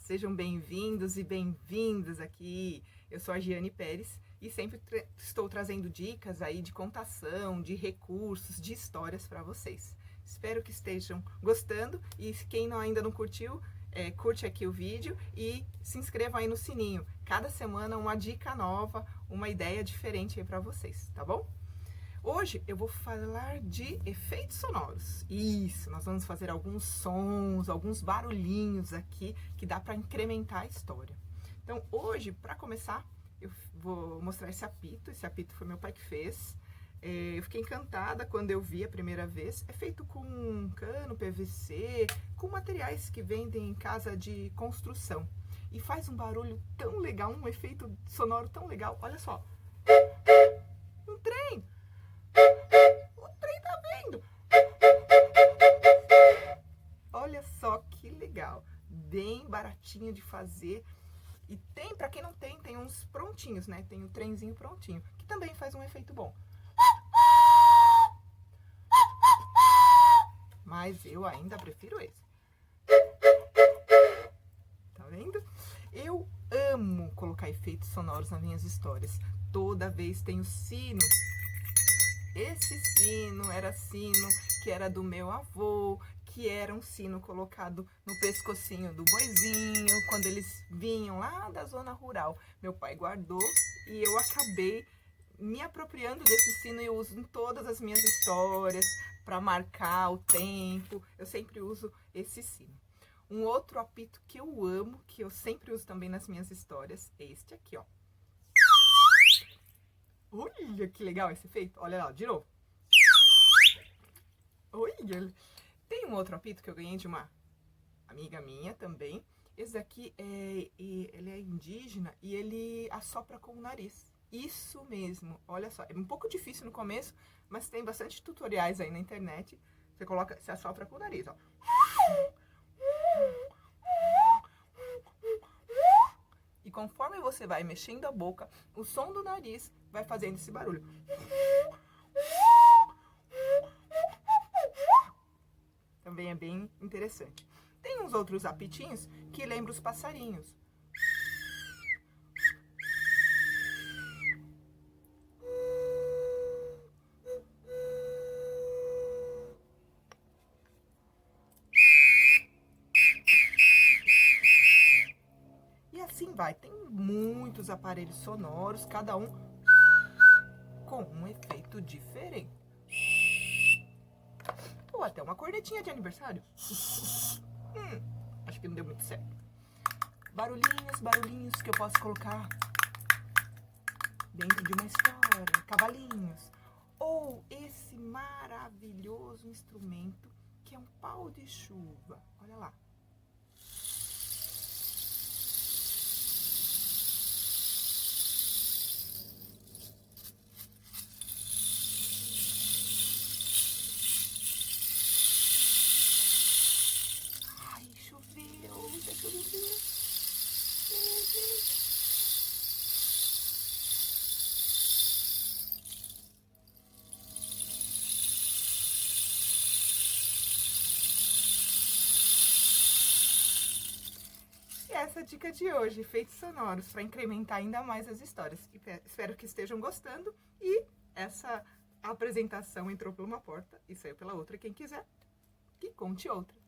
Sejam bem-vindos e bem-vindas aqui. Eu sou a Giane Pérez e sempre estou trazendo dicas aí de contação, de recursos, de histórias para vocês. Espero que estejam gostando e quem ainda não curtiu, curte aqui o vídeo e se inscreva aí no sininho. Cada semana uma dica nova, uma ideia diferente aí para vocês, tá bom? Hoje eu vou falar de efeitos sonoros. Isso, nós vamos fazer alguns sons, alguns barulhinhos aqui que dá para incrementar a história. Então hoje, para começar, eu vou mostrar esse apito. Esse apito foi meu pai que fez. Eu fiquei encantada quando eu vi a primeira vez. É feito com cano, PVC, com materiais que vendem em casa de construção. E faz um barulho tão legal, um efeito sonoro tão legal. Olha só. Um trem! O trem tá vindo! Olha só que legal. Bem baratinho de fazer. E tem, pra quem não tem, tem uns prontinhos, né? Tem um trenzinho prontinho, que também faz um efeito bom. Mas eu ainda prefiro esse. Tá vendo? Eu amo colocar efeitos sonoros nas minhas histórias. Toda vez tem o sino. Esse sino era sino que era do meu avô, que era um sino colocado no pescocinho do boizinho, quando eles vinham lá da zona rural. Meu pai guardou e eu acabei me apropriando desse sino e eu uso em todas as minhas histórias para marcar o tempo. Eu sempre uso esse sino. Um outro apito que eu amo, que eu sempre uso também nas minhas histórias, é este aqui, ó. Olha que legal esse efeito. Olha lá, de novo. Olha. Tem um outro apito que eu ganhei de uma amiga minha também. Esse daqui, ele é indígena e ele assopra com o nariz. Isso mesmo, olha só. É um pouco difícil no começo, mas tem bastante tutoriais aí na internet. Você assopra com o nariz, ó. E conforme você vai mexendo a boca, o som do nariz vai fazendo esse barulho. Também é bem interessante. Tem uns outros apitinhos que lembram os passarinhos. E assim vai. Tem muitos aparelhos sonoros, cada um com um efeito diferente. Ou até uma cornetinha de aniversário. Acho que não deu muito certo. Barulhinhos que eu posso colocar dentro de uma história. Cavalinhos. Ou esse maravilhoso instrumento que é um pau de chuva. Olha lá. Deixa eu ver. E essa é a dica de hoje, efeitos sonoros, para incrementar ainda mais as histórias. Espero que estejam gostando e essa apresentação entrou por uma porta e saiu pela outra. Quem quiser, que conte outra.